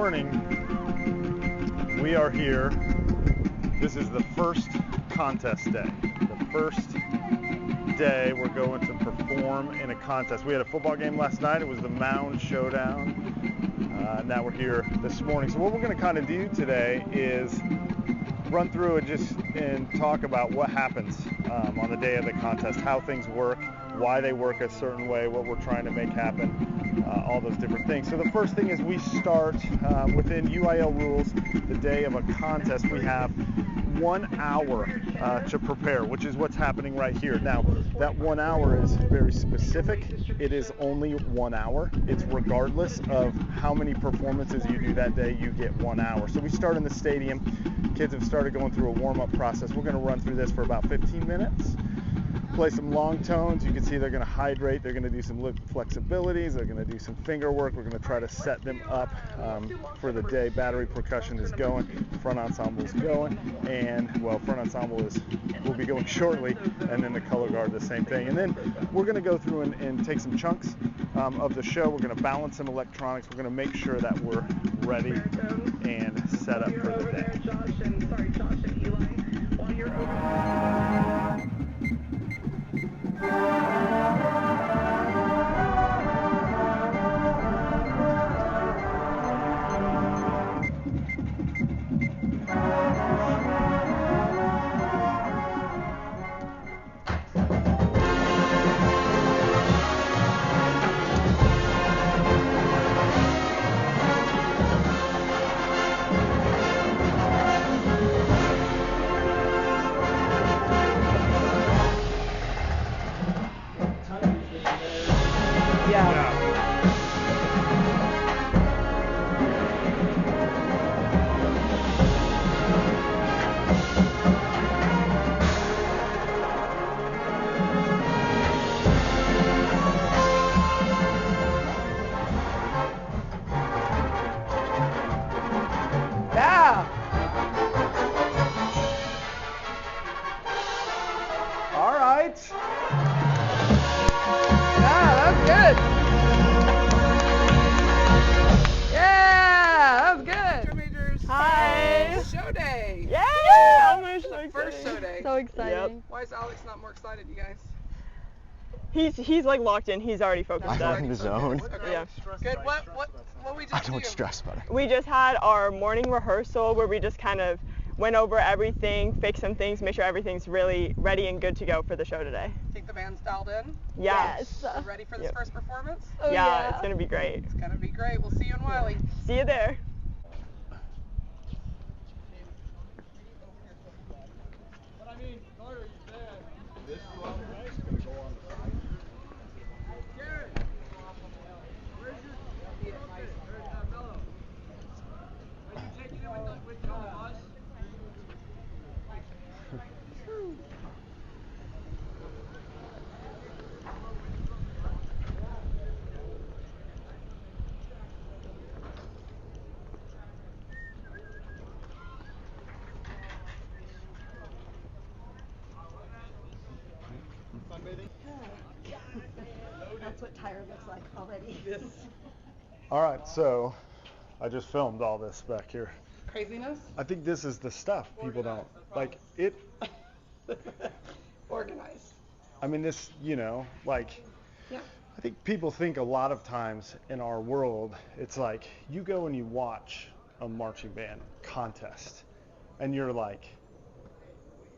morning we are here. This is the first contest day. The first day we're going to perform in a contest. We had a football game last night. It was the Mound Showdown. Now we're here this morning. So what we're going to kind of do today is run through and talk about what happens on the day of the contest, how things work, why they work a certain way, what we're trying to make happen, all those different things. So the first thing is we start within UIL rules. The day of a contest, we have 1 hour to prepare, which is what's happening right here. Now, that 1 hour is very specific. It is only 1 hour. It's regardless of how many performances you do that day, you get 1 hour. So we start in the stadium. Kids have started going through a warm-up process. We're going to run through this for about 15 minutes. Play some long tones. You can see they're going to hydrate. They're going to do some lip flexibilities. They're going to do some finger work. We're going to try to set them up for the day. Battery percussion is going. Front ensemble is going. And, well, front ensemble will be going shortly. And then the color guard, the same thing. And then we're going to go through and take some chunks of the show. We're going to balance some electronics. We're going to make sure that we're ready and set up for the day. Josh and Eli, while you're over. So exciting. Yep. Why is Alex not more excited, you guys? He's like locked in. He's already focused up. I'm in the zone. Okay. Yeah. Good. What we just I don't stress about it. We just had our morning rehearsal where we just kind of went over everything, fixed some things, make sure everything's really ready and good to go for the show today. Think the band's dialed in? Yes. We're ready for this first performance? Oh, yeah, it's gonna be great. It's gonna be great. We'll see you in Wiley. See you there. That's what Tyre looks like already. All right, so I just filmed all this back here. Craziness? I think this is the stuff people don't like. It. Organized. I mean, this, like. Yeah. I think people think a lot of times in our world, it's like you go and you watch a marching band contest, and you're like,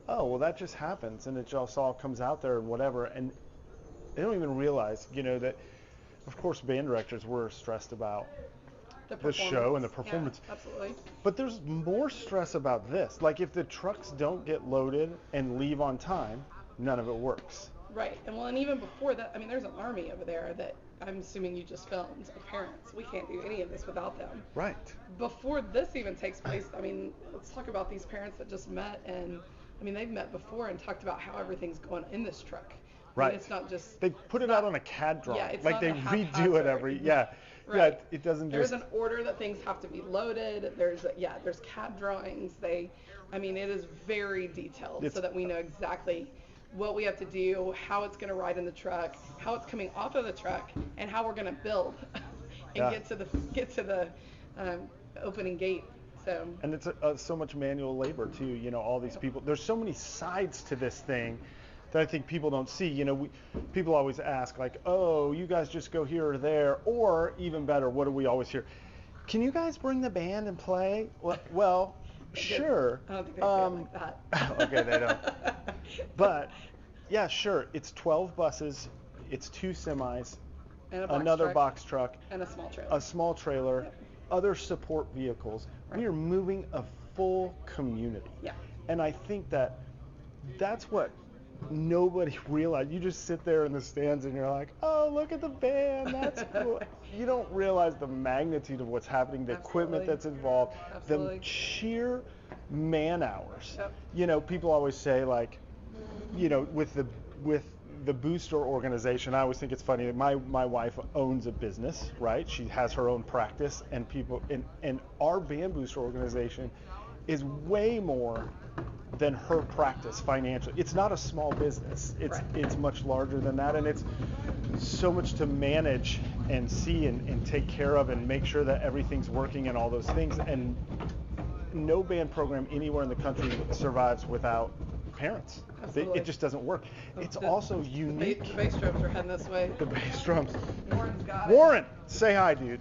oh, well, that just happens, and it just all comes out there and whatever, and they don't even realize, that, of course, band directors were stressed about the show and the performance. Yeah, absolutely. But there's more stress about this. Like, if the trucks don't get loaded and leave on time, none of it works. Right. And even before that, I mean, there's an army over there that I'm assuming you just filmed of parents. We can't do any of this without them. Right. Before this even takes place, I mean, let's talk about these parents that just met, and I mean, they've met before and talked about how everything's going in this truck. Right. I mean, it's not just. They put it out on a CAD drawing. Yeah, it's like not they a redo it haphazard. every. Right. Yeah, it doesn't There's just. an order that things have to be loaded. There's CAD drawings. I mean, it is very detailed so that we know exactly what we have to do, how it's going to ride in the truck, how it's coming off of the truck, and how we're going to build and get to the opening gate. So. And it's so much manual labor too. You know, all these people. There's so many sides to this thing that I think people don't see. You know, people always ask like, oh, you guys just go here or there, or even better, what do we always hear? Can you guys bring the band and play? Well, sure. I don't think they feel like that. Okay, they don't. But yeah, sure. It's 12 buses. It's 2 semis. And another box truck. And a small trailer. A small trailer. Yep. Other support vehicles. Right. We are moving a full community. Yeah. And I think that's what nobody realized. You just sit there in the stands and you're like, oh, look at the band. That's cool. You don't realize the magnitude of what's happening, the equipment that's involved, the sheer man hours. Yep. You know, people always say like, you know, with the booster organization, I always think it's funny that my wife owns a business, right? She has her own practice, and people and our band booster organization is way more than her practice financially. It's not a small business. It's much larger than that, and it's so much to manage and see and take care of and make sure that everything's working and all those things. And no band program anywhere in the country survives without parents. It just doesn't work. It's also unique. The bass drums are heading this way. The bass drums. Warren's got it. Warren, say hi, dude.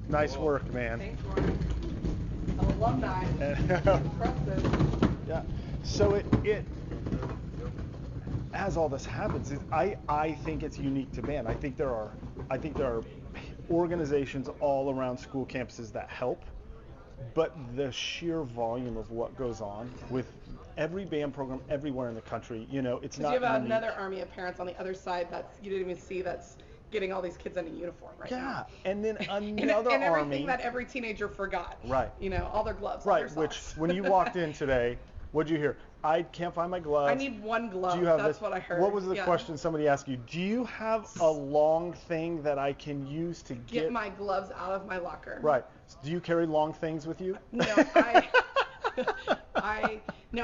Nice work, man. Thanks, Warren. Alumni. Impressive. Yeah. So it as all this happens, I think it's unique to band. I think there are organizations all around school campuses that help, but the sheer volume of what goes on with every band program everywhere in the country, you know, it's not you have unique. another army of parents on the other side you didn't even see that's getting all these kids in a uniform right now. Yeah, and then another and army. everything that every teenager forgot. Right. You know, all their gloves, all Right, their which socks. when you walked in today, what'd you hear? I can't find my gloves. I need one glove. Do you have That's this? what I heard. What was the Yeah. question somebody asked you? Do you have a long thing that I can use to Get my gloves out of my locker. Right. Do you carry long things with you? No,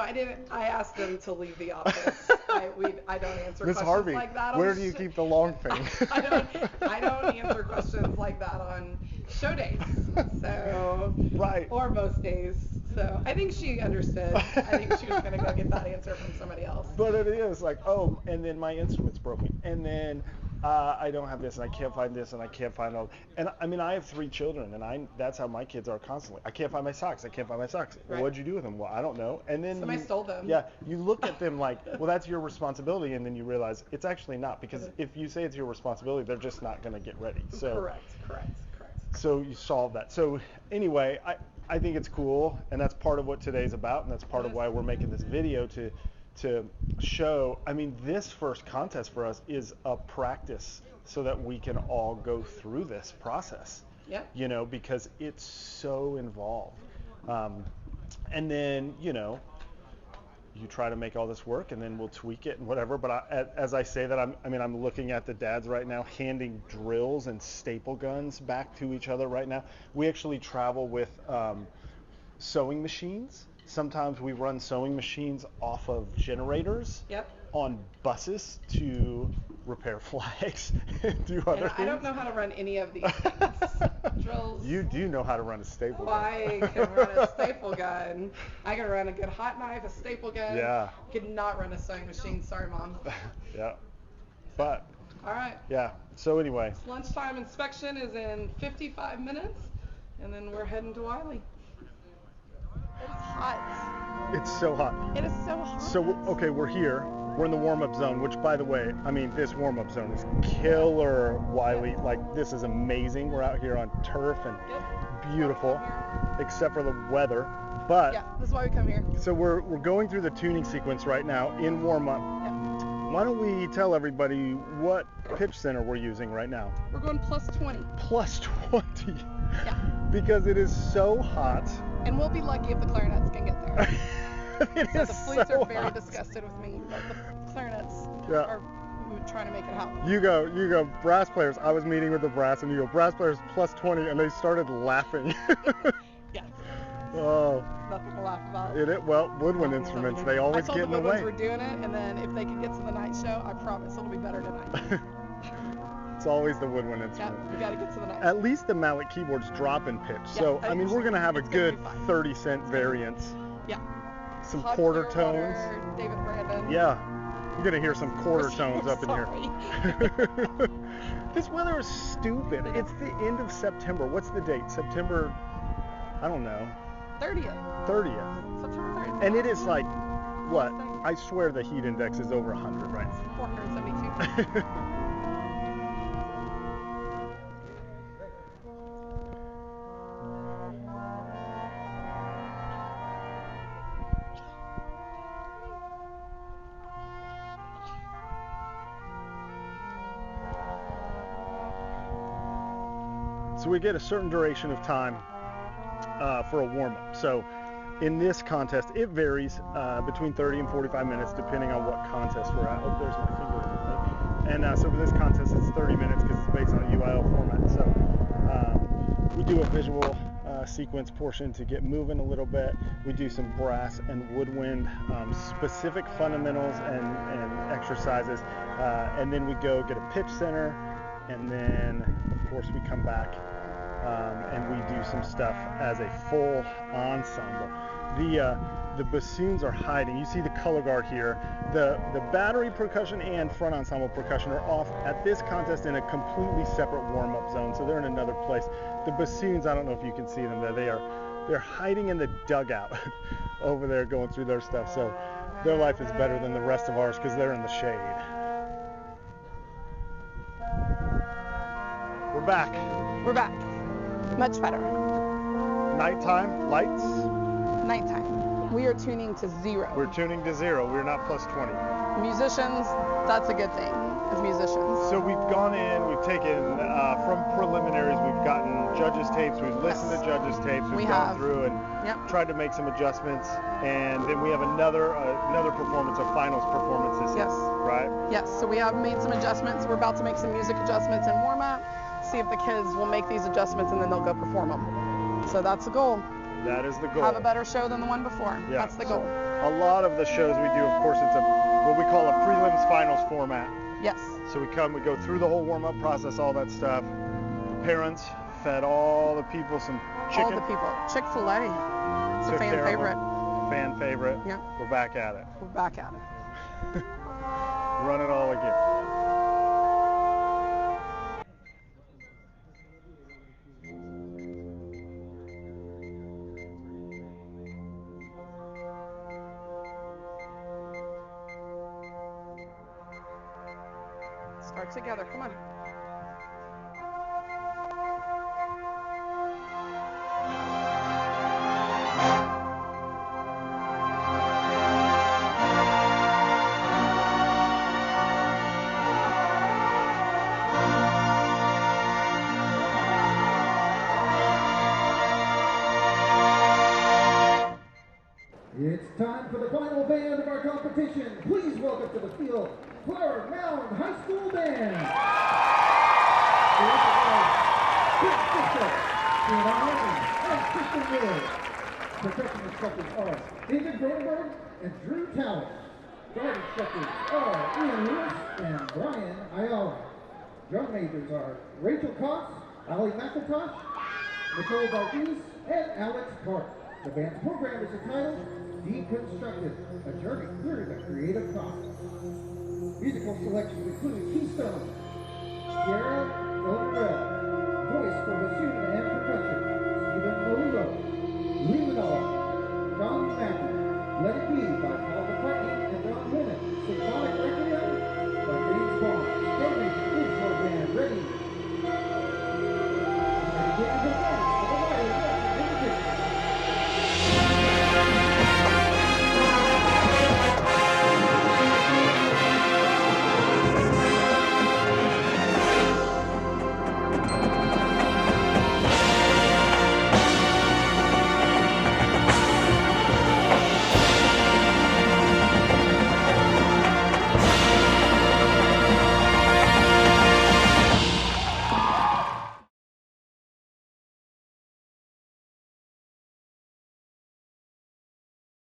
I didn't. I asked them to leave the office. I don't answer Miss questions Harvey, like that. where do you keep the long thing? I don't answer questions like that on show days. So. Right. Or most days. So I think she understood. I think she was gonna go get that answer from somebody else. But it is like, oh, and then my instrument's broken, and then I don't have this, and I can't find this, and I can't find all. And I mean, I have 3 children, and that's how my kids are constantly. I can't find my socks. I can't find my socks. Right. What'd you do with them? Well, I don't know. And then Somebody stole them. Yeah, you look at them like, well, that's your responsibility, and then you realize it's actually not, because if you say it's your responsibility, they're just not going to get ready. So Correct. So you solve that. So anyway, I think it's cool, and that's part of what today's about, and that's part of why we're making this video to show. I mean, this first contest for us is a practice so that we can all go through this process. Yeah. You know, because it's so involved. And then, you know, you try to make all this work, and then we'll tweak it and whatever. But as I say that, I'm looking at the dads right now handing drills and staple guns back to each other right now. We actually travel with sewing machines. Sometimes we run sewing machines off of generators. Yep. On buses to repair flags and do other things. I don't know how to run any of these things. Drills. You do know how to run a staple gun. I can run a staple gun. I can run a good hot knife, a staple gun. Yeah. Could not run a sewing machine. Sorry, Mom. Yeah. But. All right. Yeah. So anyway. Lunchtime inspection is in 55 minutes, and then we're heading to Wiley. It's hot. It's so hot. It is so hot. So, okay, we're here. We're in the warm-up zone, which, by the way, I mean, this warm-up zone is killer, Wiley. Like, this is amazing. We're out here on turf and beautiful, except for the weather. But Yeah, that's why we come here. so we're going through the tuning sequence right now in warm-up. Why don't we tell everybody what pitch center we're using right now? We're going plus 20. Plus 20. Yeah. Because it is so hot. And we'll be lucky if the clarinets can get there. It So is the flutes so are very hot. disgusted with me, but the clarinets Yeah. are trying to make it happen. You go, brass players. I was meeting with the brass, and you go, brass players plus 20, and they started laughing. Yeah. Oh, Nothing to laugh about. well, woodwind instruments, they always I get told in the the woodwinds way. we're doing it, and then if they can get to the night show, I promise it'll be better tonight. It's always the woodwind instrument. Yeah, you got to get to the next. At least the mallet keyboards drop in pitch. Yeah, So, I mean, we're going to have a it's gonna good be fine. 30-cent variance. Yeah. Some Hot quarter Clearwater, tones. David Brandon. Yeah. You're going to hear some quarter tones up in here. Sorry. This weather is stupid. It's the end of September. What's the date? September, I don't know, 30th. 30th. September 30th. And it is like, what? I swear the heat index is over 100 right now. 472. So we get a certain duration of time for a warm-up. So in this contest, it varies between 30 and 45 minutes depending on what contest we're at. Oh, there's my finger. And so for this contest, it's 30 minutes because it's based on a UIL format. So we do a visual sequence portion to get moving a little bit. We do some brass and woodwind specific fundamentals and exercises. And then we go get a pitch center. And then, of course, we come back and we do some stuff as a full ensemble. The bassoons are hiding. You see the color guard here. The battery percussion and front ensemble percussion are off at this contest in a completely separate warm-up zone, so they're in another place. The bassoons, I don't know if you can see them there. They're hiding in the dugout over there going through their stuff, so their life is better than the rest of ours because they're in the shade. We're back. We're back. Much better. Nighttime, lights. Nighttime. We are tuning to 0. We're tuning to 0. We're not plus 20. Musicians, that's a good thing as musicians. So we've gone in, we've taken from preliminaries, we've gotten judges' tapes, we've listened to judges' tapes, we've gone through and tried to make some adjustments, and then we have another performance, a finals performances. Yes. Right? Yes, so we have made some adjustments. We're about to make some music adjustments in warm-up, see if the kids will make these adjustments and then they'll go perform them. So that's the goal. That is the goal. Have a better show than the one before. Yeah. That's the goal. So a lot of the shows we do, of course, it's what we call a prelims finals format. Yes. So we go through the whole warm-up process, all that stuff. The parents fed all the people some chicken. All the people. Chick-fil-A. It's a fan favorite. Fan favorite. Yeah. We're back at it. We're back at it. Run it all again. Start together. Come on. It's time for the final band of our competition. Please welcome to the field, Flower Mound High School Band. Big Sister, Ian Arden, and Kristen Miller. Percussion instructors are David Gronenberg and Drew Towers. Guard instructors are Ian Lewis and Brian Ayala. Drum majors are Rachel Cox, Ali McIntosh, Nicole Valdez, and Alex Clark. The band's program is entitled Deconstructed, a journey through the creative process. Musical selections include Keystone, Sierra Eldorado, voice for bassoon and